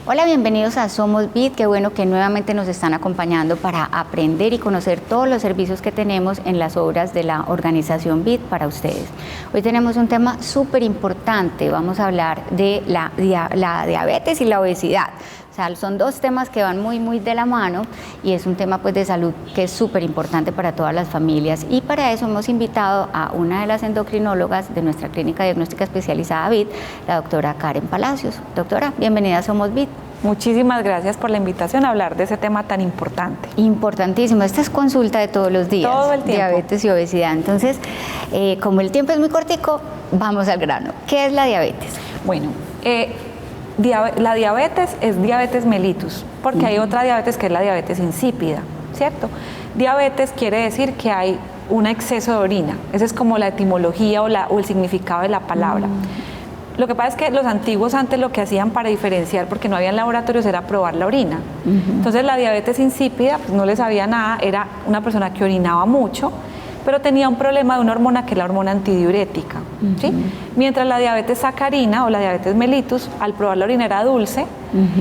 Hola, bienvenidos a Somos BIT. Qué bueno que nuevamente nos están acompañando para aprender y conocer todos los servicios que tenemos en las obras de la organización BIT para ustedes. Hoy tenemos un tema súper importante. Vamos a hablar de la diabetes y la obesidad. O sea, son dos temas que van muy de la mano y es un tema pues de salud que es súper importante para todas las familias, y para eso hemos invitado a una de las endocrinólogas de nuestra clínica diagnóstica especializada BIT, la doctora Karen Palacios. Doctora, bienvenida a Somos BIT. Muchísimas gracias por la invitación a hablar de ese tema tan importante. Importantísimo, esta es consulta de todos los días. Todo el tiempo. Diabetes y obesidad. Entonces, como el tiempo es muy cortico, vamos al grano. ¿Qué es la diabetes? Bueno, la diabetes es diabetes mellitus, porque hay otra diabetes que es la diabetes insípida, ¿cierto? Diabetes quiere decir que hay un exceso de orina. Esa es como la etimología o el significado de la palabra. Lo que pasa es que los antiguos antes lo que hacían para diferenciar, porque no había laboratorios, era probar la orina. Entonces la diabetes insípida, pues no le sabía nada, era una persona que orinaba mucho, pero tenía un problema de una hormona que es la hormona antidiurética, ¿sí? Mientras la diabetes sacarina o la diabetes mellitus, al probar la orina era dulce,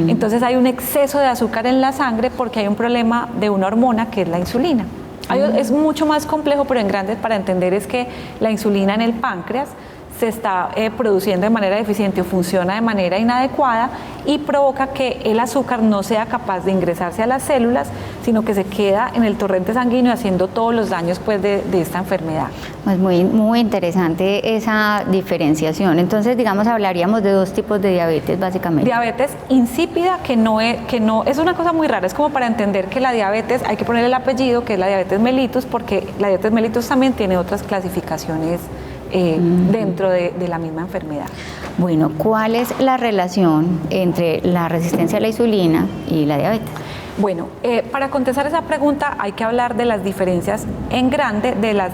entonces hay un exceso de azúcar en la sangre porque hay un problema de una hormona que es la insulina. Es mucho más complejo, pero en grandes para entender es que la insulina en el páncreas se está produciendo de manera deficiente o funciona de manera inadecuada y provoca que el azúcar no sea capaz de ingresarse a las células, sino que se queda en el torrente sanguíneo haciendo todos los daños pues, de esta enfermedad. Pues muy interesante esa diferenciación. Entonces, digamos, hablaríamos de dos tipos de diabetes básicamente. Diabetes insípida, que no es una cosa muy rara, es como para entender que la diabetes, hay que poner el apellido, que es la diabetes mellitus, porque la diabetes mellitus también tiene otras clasificaciones dentro de la misma enfermedad. Bueno, ¿cuál es la relación entre la resistencia a la insulina y la diabetes? Bueno, para contestar esa pregunta hay que hablar de las diferencias en grande de los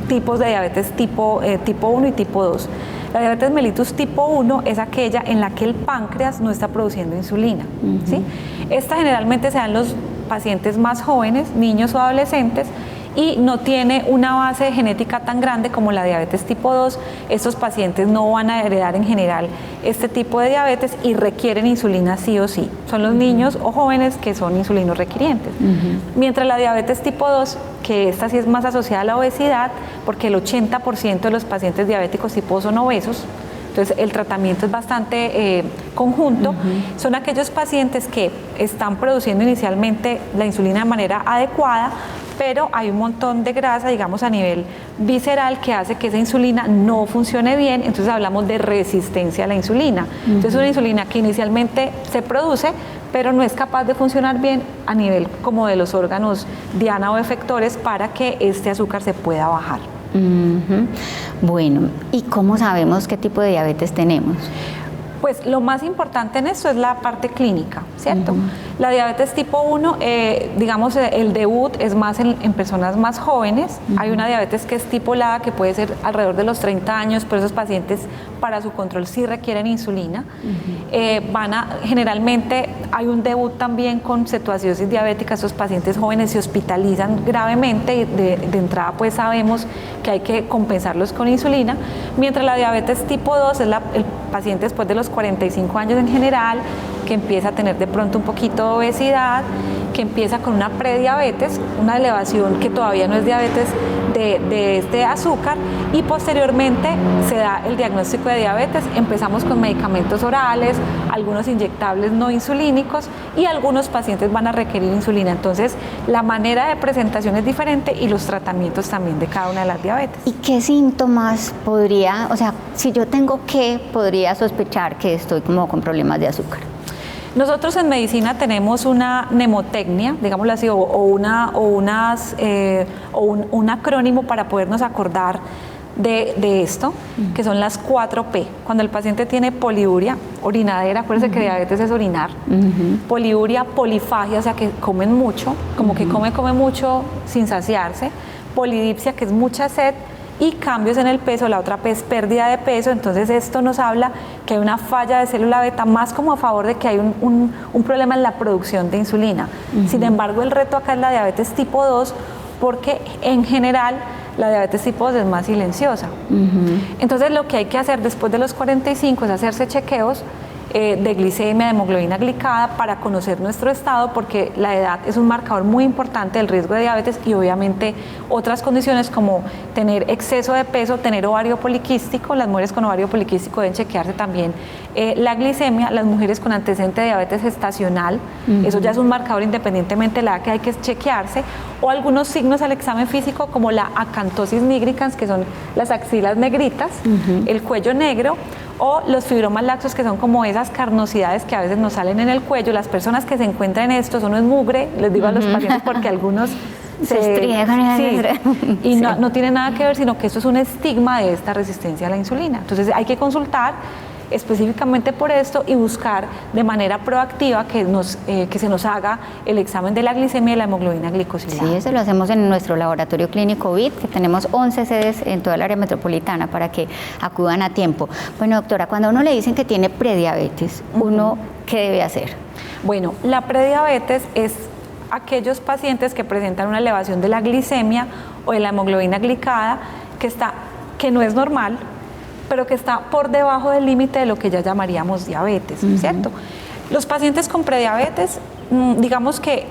tipos de diabetes tipo 1 y tipo 2. La diabetes mellitus tipo 1 es aquella en la que el páncreas no está produciendo insulina, ¿sí? Esta generalmente se da en los pacientes más jóvenes, niños o adolescentes, y no tiene una base genética tan grande como la diabetes tipo 2. Estos pacientes no van a heredar en general este tipo de diabetes y requieren insulina sí o sí. Son los niños o jóvenes que son insulinos requirientes. Mientras la diabetes tipo 2, que esta sí es más asociada a la obesidad, porque el 80% de los pacientes diabéticos tipo 2 son obesos, entonces el tratamiento es bastante conjunto. Son aquellos pacientes que están produciendo inicialmente la insulina de manera adecuada, pero hay un montón de grasa, digamos, a nivel visceral que hace que esa insulina no funcione bien, entonces hablamos de resistencia a la insulina. Entonces una insulina que inicialmente se produce, pero no es capaz de funcionar bien a nivel como de los órganos diana o efectores para que este azúcar se pueda bajar. Bueno, ¿y cómo sabemos qué tipo de diabetes tenemos? Pues lo más importante en esto es la parte clínica, ¿cierto? La diabetes tipo 1, digamos, el debut es más en personas más jóvenes. Hay una diabetes que es tipo LADA, que puede ser alrededor de los 30 años, pero esos pacientes para su control sí requieren insulina. Generalmente hay un debut también con cetoacidosis diabética. Estos pacientes jóvenes se hospitalizan gravemente y de entrada pues sabemos que hay que compensarlos con insulina. Mientras la diabetes tipo 2 es el paciente después de los 45 años en general, que empieza a tener de pronto un poquito de obesidad, que empieza con una prediabetes, una elevación que todavía no es diabetes de este azúcar, y posteriormente se da el diagnóstico de diabetes. Empezamos con medicamentos orales, algunos inyectables no insulínicos, y algunos pacientes van a requerir insulina. Entonces la manera de presentación es diferente y los tratamientos también de cada una de las diabetes. ¿Y qué síntomas podría, o sea, si yo tengo podría sospechar que estoy como con problemas de azúcar? Nosotros en medicina tenemos una mnemotecnia, digámoslo así, o un acrónimo para podernos acordar de esto, que son las 4P. Cuando el paciente tiene poliuria, orinadera, acuérdense que diabetes es orinar, poliuria, polifagia, o sea que comen mucho, como que come mucho sin saciarse, polidipsia, que es mucha sed, y cambios en el peso. La otra P es pérdida de peso. Entonces esto nos habla que hay una falla de célula beta, más como a favor de que hay un problema en la producción de insulina. Sin embargo, el reto acá es la diabetes tipo 2, porque en general la diabetes tipo 2 es más silenciosa. Entonces lo que hay que hacer después de los 45 es hacerse chequeos de glicemia, de hemoglobina glicada, para conocer nuestro estado, porque la edad es un marcador muy importante del riesgo de diabetes, y obviamente otras condiciones como tener exceso de peso, tener ovario poliquístico. Las mujeres con ovario poliquístico deben chequearse también la glicemia. Las mujeres con antecedente de diabetes gestacional, eso ya es un marcador independientemente de la edad que hay que chequearse, o algunos signos al examen físico como la acantosis nigricans, que son las axilas negritas, el cuello negro, o los fibromas laxos, que son como esas carnosidades que a veces nos salen en el cuello. Las personas que se encuentran en esto, eso no es mugre, les digo a los pacientes, porque algunos se estriegan, y no tiene nada que ver, sino que esto es un estigma de esta resistencia a la insulina. Entonces hay que consultar específicamente por esto y buscar de manera proactiva que se nos haga el examen de la glicemia y la hemoglobina glicosilada. Sí, eso lo hacemos en nuestro laboratorio clínico BID, que tenemos 11 sedes en toda el área metropolitana para que acudan a tiempo. Bueno, doctora, cuando a uno le dicen que tiene prediabetes, ¿uno qué debe hacer? Bueno, la prediabetes es aquellos pacientes que presentan una elevación de la glicemia o de la hemoglobina glicada que no es normal, pero que está por debajo del límite de lo que ya llamaríamos diabetes, ¿cierto? Los pacientes con prediabetes, digamos que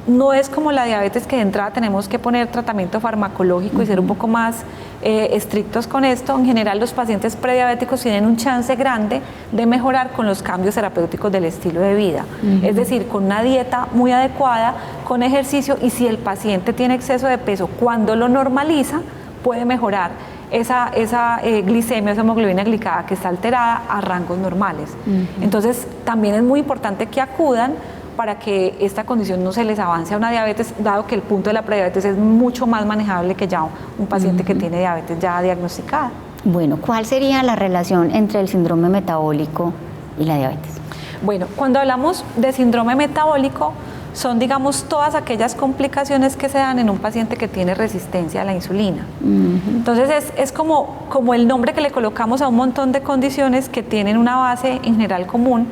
no es como la diabetes, que de entrada tenemos que poner tratamiento farmacológico y ser un poco más estrictos con esto. En general, los pacientes prediabéticos tienen un chance grande de mejorar con los cambios terapéuticos del estilo de vida, es decir, con una dieta muy adecuada, con ejercicio, y si el paciente tiene exceso de peso, cuando lo normaliza, puede mejorar esa glicemia, esa hemoglobina glicada que está alterada, a rangos normales. Entonces, también es muy importante que acudan para que esta condición no se les avance a una diabetes, dado que el punto de la prediabetes es mucho más manejable que ya un paciente que tiene diabetes ya diagnosticada. Bueno, ¿cuál sería la relación entre el síndrome metabólico y la diabetes? Bueno, cuando hablamos de síndrome metabólico, son, digamos, todas aquellas complicaciones que se dan en un paciente que tiene resistencia a la insulina. Entonces es como el nombre que le colocamos a un montón de condiciones que tienen una base en general común,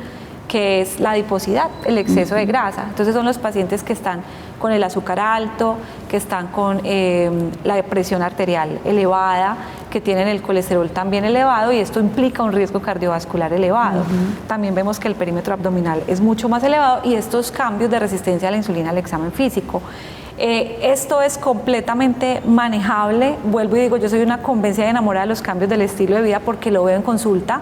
que es la adiposidad, el exceso de grasa. Entonces son los pacientes que están con el azúcar alto, que están con la presión arterial elevada, que tienen el colesterol también elevado, y esto implica un riesgo cardiovascular elevado. También vemos que el perímetro abdominal es mucho más elevado, y estos cambios de resistencia a la insulina al examen físico. Esto es completamente manejable. Vuelvo y digo, yo soy una convencida y enamorada de los cambios del estilo de vida porque lo veo en consulta.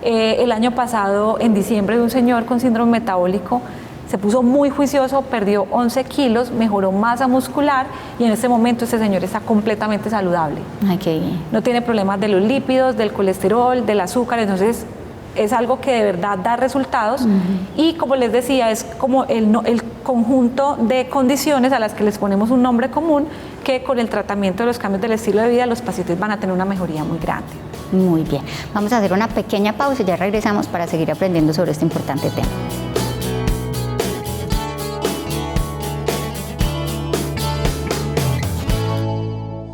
El año pasado, en diciembre, de un señor con síndrome metabólico, se puso muy juicioso, perdió 11 kilos, mejoró masa muscular, y en este momento este señor está completamente saludable. Ay, qué bien. No tiene problemas de los lípidos, del colesterol, del azúcar. Entonces es algo que de verdad da resultados, y como les decía, es como el conjunto de condiciones a las que les ponemos un nombre común, que con el tratamiento de los cambios del estilo de vida los pacientes van a tener una mejoría muy grande. Muy bien, vamos a hacer una pequeña pausa y ya regresamos para seguir aprendiendo sobre este importante tema.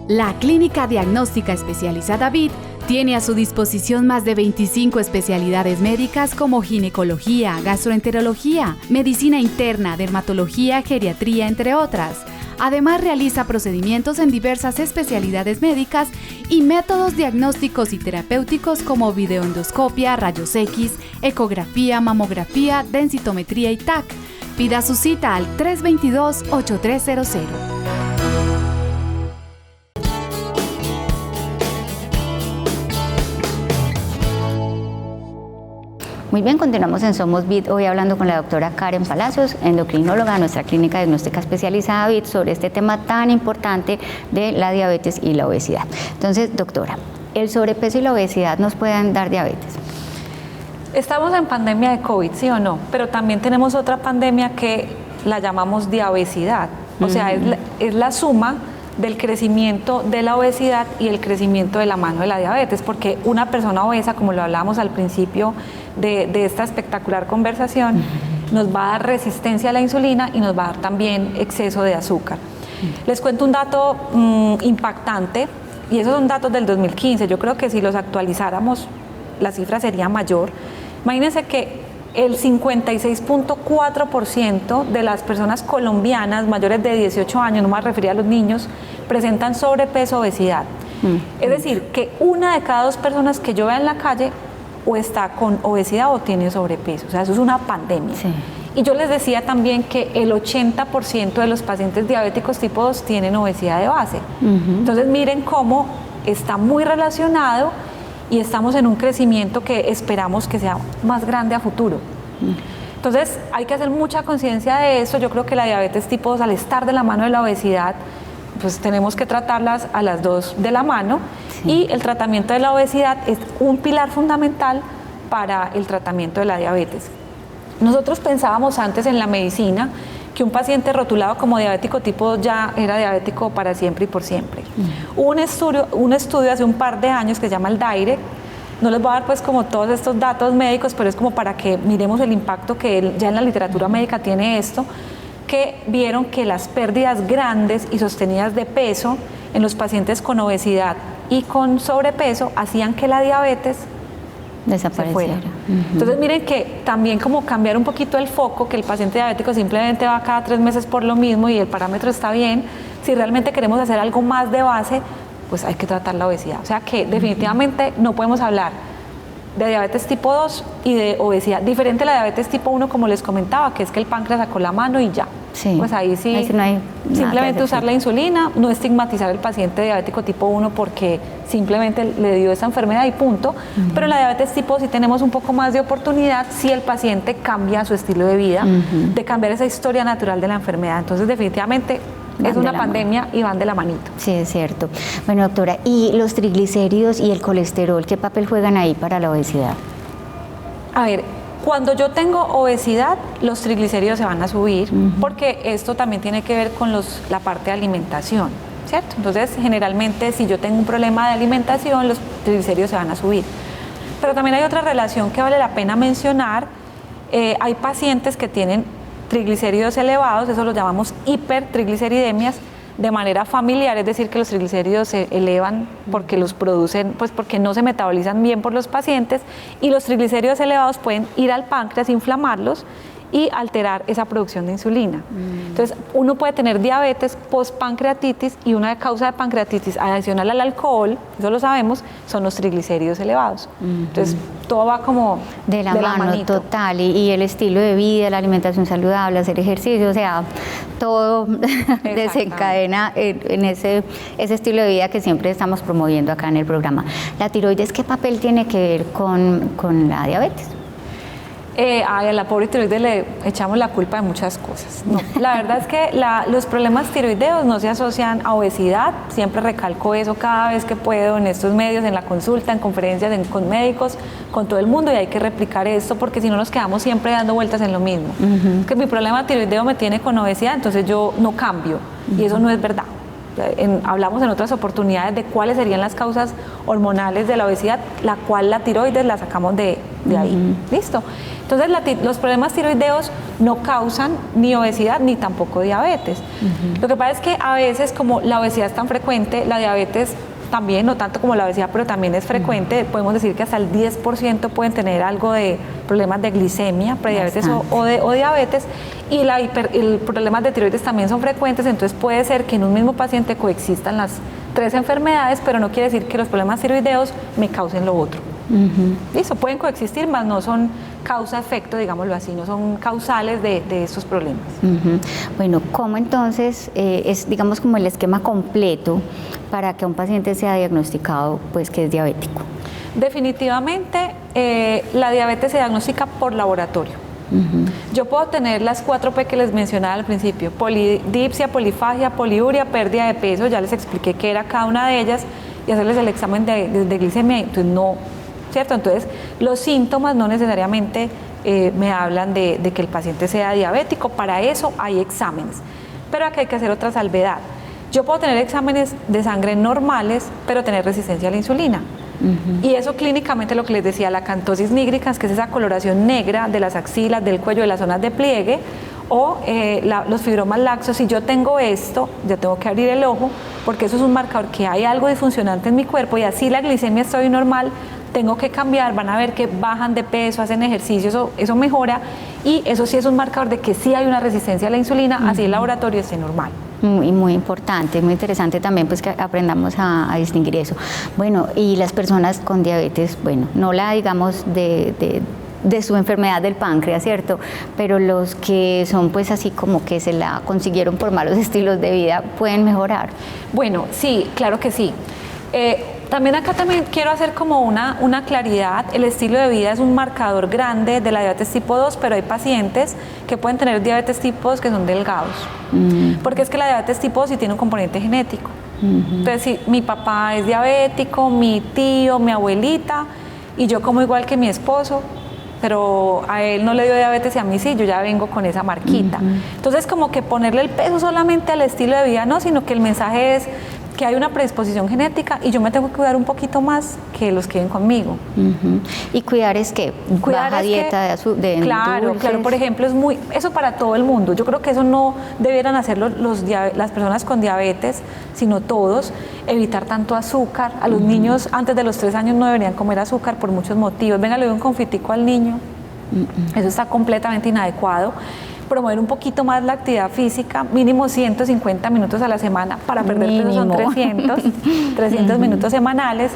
La Clínica Diagnóstica Especializada BID tiene a su disposición más de 25 especialidades médicas como ginecología, gastroenterología, medicina interna, dermatología, geriatría, entre otras. Además, realiza procedimientos en diversas especialidades médicas y métodos diagnósticos y terapéuticos como videoendoscopia, rayos X, ecografía, mamografía, densitometría y TAC. Pida su cita al 322-8300. Muy bien, continuamos en Somos BID, hoy hablando con la doctora Karen Palacios, endocrinóloga de nuestra clínica diagnóstica especializada BID, sobre este tema tan importante de la diabetes y la obesidad. Entonces, doctora, ¿el sobrepeso y la obesidad nos pueden dar diabetes? Estamos en pandemia de COVID, ¿sí o no? Pero también tenemos otra pandemia que la llamamos diabesidad. O sea, es la suma del crecimiento de la obesidad y el crecimiento de la mano de la diabetes, porque una persona obesa, como lo hablábamos al principio de esta espectacular conversación, nos va a dar resistencia a la insulina y nos va a dar también exceso de azúcar. Les cuento un dato impactante, y esos son datos del 2015. Yo creo que si los actualizáramos, la cifra sería mayor. Imagínense que el 56.4% de las personas colombianas mayores de 18 años, no me refería a los niños, presentan sobrepeso o obesidad. Es decir, que una de cada dos personas que yo vea en la calle o está con obesidad o tiene sobrepeso. O sea, eso es una pandemia. Sí. Y yo les decía también que el 80% de los pacientes diabéticos tipo 2 tienen obesidad de base. Entonces miren cómo está muy relacionado y estamos en un crecimiento que esperamos que sea más grande a futuro. Entonces hay que hacer mucha conciencia de eso. Yo creo que la diabetes tipo 2, al estar de la mano de la obesidad, pues tenemos que tratarlas a las dos de la mano. Sí. Y el tratamiento de la obesidad es un pilar fundamental para el tratamiento de la diabetes. Nosotros pensábamos antes en la medicina que un paciente rotulado como diabético tipo 2 ya era diabético para siempre y por siempre. Hubo un estudio hace un par de años que se llama el DIRECT. No les voy a dar pues como todos estos datos médicos, pero es como para que miremos el impacto que ya en la literatura médica tiene esto, que vieron que las pérdidas grandes y sostenidas de peso en los pacientes con obesidad y con sobrepeso hacían que la diabetes desapareciera. Entonces miren que también como cambiar un poquito el foco, que el paciente diabético simplemente va cada 3 meses por lo mismo y el parámetro está bien. Si realmente queremos hacer algo más de base, pues hay que tratar la obesidad. O sea que definitivamente no podemos hablar de diabetes tipo 2 y de obesidad. Diferente a la diabetes tipo 1, como les comentaba, que es que el páncreas sacó la mano y ya. Sí. Pues ahí sí no hay simplemente usar la insulina, no estigmatizar al paciente diabético tipo 1 porque simplemente le dio esa enfermedad y punto. Pero en la diabetes tipo 2 sí tenemos un poco más de oportunidad si el paciente cambia su estilo de vida, de cambiar esa historia natural de la enfermedad. Entonces definitivamente es una pandemia y van de la manito. Sí, es cierto. Bueno, doctora, ¿y los triglicéridos y el colesterol, qué papel juegan ahí para la obesidad? A ver, cuando yo tengo obesidad, los triglicéridos se van a subir, porque esto también tiene que ver con la parte de alimentación, ¿cierto? Entonces, generalmente, si yo tengo un problema de alimentación, los triglicéridos se van a subir. Pero también hay otra relación que vale la pena mencionar. Hay pacientes que tienen triglicéridos elevados, eso los llamamos hipertrigliceridemias, de manera familiar, es decir, que los triglicéridos se elevan porque los producen, pues porque no se metabolizan bien por los pacientes, y los triglicéridos elevados pueden ir al páncreas, inflamarlos y alterar esa producción de insulina. Entonces, uno puede tener diabetes post-pancreatitis y una causa de pancreatitis adicional al alcohol, eso lo sabemos, son los triglicéridos elevados. Entonces, todo va como de la mano, manito. Total, y el estilo de vida, la alimentación saludable, hacer ejercicio, o sea, todo desencadena en ese estilo de vida que siempre estamos promoviendo acá en el programa. ¿La tiroides qué papel tiene que ver con la diabetes? A la pobre tiroides le echamos la culpa de muchas cosas. No, la verdad es que los problemas tiroideos no se asocian a obesidad, siempre recalco eso cada vez que puedo en estos medios, en la consulta, en conferencias con médicos, con todo el mundo, y hay que replicar esto porque si no nos quedamos siempre dando vueltas en lo mismo. Que mi problema tiroideo me tiene con obesidad, entonces yo no cambio, y eso no es verdad. Hablamos en otras oportunidades de cuáles serían las causas hormonales de la obesidad, la cual la tiroides la sacamos de ahí. ¿Listo? Entonces los problemas tiroideos no causan ni obesidad ni tampoco diabetes. Lo que pasa es que a veces, como la obesidad es tan frecuente, la diabetes también, no tanto como la obesidad, pero también es frecuente. Podemos decir que hasta el 10% pueden tener algo de problemas de glicemia, prediabetes o diabetes, y los problemas de tiroides también son frecuentes. Entonces puede ser que en un mismo paciente coexistan las 3 enfermedades, pero no quiere decir que los problemas tiroideos me causen lo otro. Listo, pueden coexistir, mas no son causa-efecto, digámoslo así, no son causales de estos problemas. Bueno, ¿cómo entonces es, digamos, como el esquema completo para que un paciente sea diagnosticado, pues, que es diabético? Definitivamente, la diabetes se diagnostica por laboratorio. Yo puedo tener las 4P que les mencionaba al principio: polidipsia, polifagia, poliuria, pérdida de peso, ya les expliqué qué era cada una de ellas, y hacerles el examen de glicemia, entonces no, ¿cierto? Entonces los síntomas no necesariamente me hablan de que el paciente sea diabético. Para eso hay exámenes, pero aquí hay que hacer otra salvedad. Yo puedo tener exámenes de sangre normales, pero tener resistencia a la insulina. Y eso clínicamente, lo que les decía, la acantosis nigricans, que es esa coloración negra de las axilas, del cuello, de las zonas de pliegue, o los fibromas laxos. Si yo tengo esto, yo tengo que abrir el ojo, porque eso es un marcador que hay algo disfuncionante en mi cuerpo, y así la glicemia está hoy normal, tengo que cambiar. Van a ver que bajan de peso, hacen ejercicio, eso mejora, y eso sí es un marcador de que sí hay una resistencia a la insulina, así el laboratorio esté normal. Muy importante, muy interesante también pues que aprendamos a distinguir eso. Bueno, y las personas con diabetes, bueno, no la digamos de su enfermedad del páncreas, ¿cierto? Pero los que son pues así como que se la consiguieron por malos estilos de vida, ¿pueden mejorar? Bueno, sí, claro que sí. También quiero hacer como una claridad. El estilo de vida es un marcador grande de la diabetes tipo 2, pero hay pacientes que pueden tener diabetes tipo 2 que son delgados. Porque es que la diabetes tipo 2 sí tiene un componente genético. Entonces, si mi papá es diabético, mi tío, mi abuelita, y yo como igual que mi esposo, pero a él no le dio diabetes y a mí sí, yo ya vengo con esa marquita. Entonces, como que ponerle el peso solamente al estilo de vida no, sino que el mensaje es que hay una predisposición genética y yo me tengo que cuidar un poquito más que los que viven conmigo. ¿Y cuidar es qué? ¿Baja dieta de Claro, dulces? claro, por ejemplo, eso para todo el mundo. Yo creo que eso no debieran hacerlo las personas con diabetes, sino todos. Evitar tanto azúcar. A los niños antes de los 3 años no deberían comer azúcar por muchos motivos. Venga, le doy un confitico al niño. Eso está completamente inadecuado. Promover un poquito más la actividad física, mínimo 150 minutos a la semana, para perder peso son 300 minutos semanales.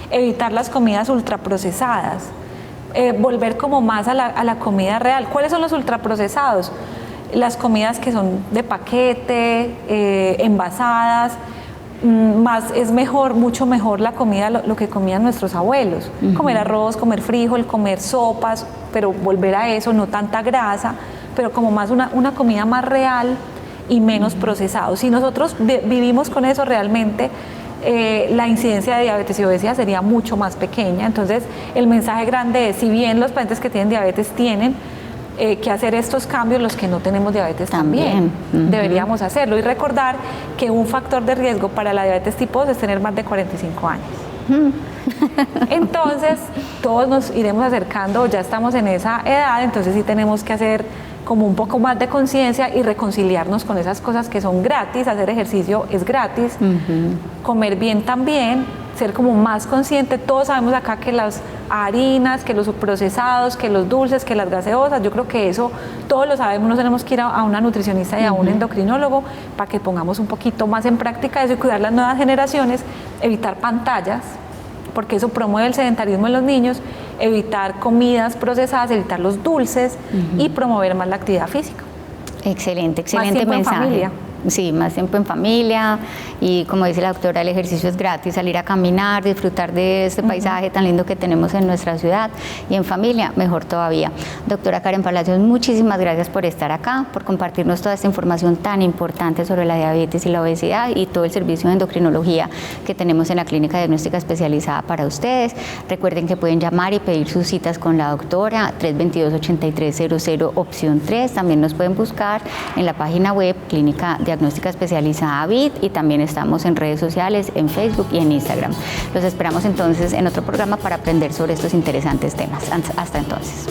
Evitar las comidas ultraprocesadas, volver como más a la comida real. ¿Cuáles son los ultraprocesados? Las comidas que son de paquete, envasadas. Es mejor, mucho mejor la comida, lo que comían nuestros abuelos. Comer arroz, comer frijol, comer sopas, pero volver a eso, no tanta grasa, pero como más una comida más real y menos procesado. Si nosotros vivimos con eso realmente, la incidencia de diabetes y obesidad sería mucho más pequeña. Entonces, el mensaje grande es, si bien los pacientes que tienen diabetes tienen que hacer estos cambios, los que no tenemos diabetes también. Deberíamos hacerlo y recordar que un factor de riesgo para la diabetes tipo 2 es tener más de 45 años. Entonces, todos nos iremos acercando, ya estamos en esa edad, entonces sí tenemos que hacer como un poco más de conciencia y reconciliarnos con esas cosas que son gratis. Hacer ejercicio es gratis, comer bien también, ser como más consciente. Todos sabemos acá que las harinas, que los procesados, que los dulces, que las gaseosas, yo creo que eso todos lo sabemos, no tenemos que ir a una nutricionista y a un endocrinólogo para que pongamos un poquito más en práctica eso y cuidar las nuevas generaciones, evitar pantallas, porque eso promueve el sedentarismo en los niños, evitar comidas procesadas, evitar los dulces y promover más la actividad física. Excelente Más mensaje. tiempo en familia. Sí, más tiempo en familia y como dice la doctora, el ejercicio es gratis, salir a caminar, disfrutar de este paisaje tan lindo que tenemos en nuestra ciudad y en familia, mejor todavía. Doctora Karen Palacios, muchísimas gracias por estar acá, por compartirnos toda esta información tan importante sobre la diabetes y la obesidad y todo el servicio de endocrinología que tenemos en la Clínica Diagnóstica Especializada para ustedes. Recuerden que pueden llamar y pedir sus citas con la doctora 322-8300 opción 3. También nos pueden buscar en la página web Clínica Diagnóstica Especializada BID y también estamos en redes sociales, en Facebook y en Instagram. Los esperamos entonces en otro programa para aprender sobre estos interesantes temas. Hasta entonces.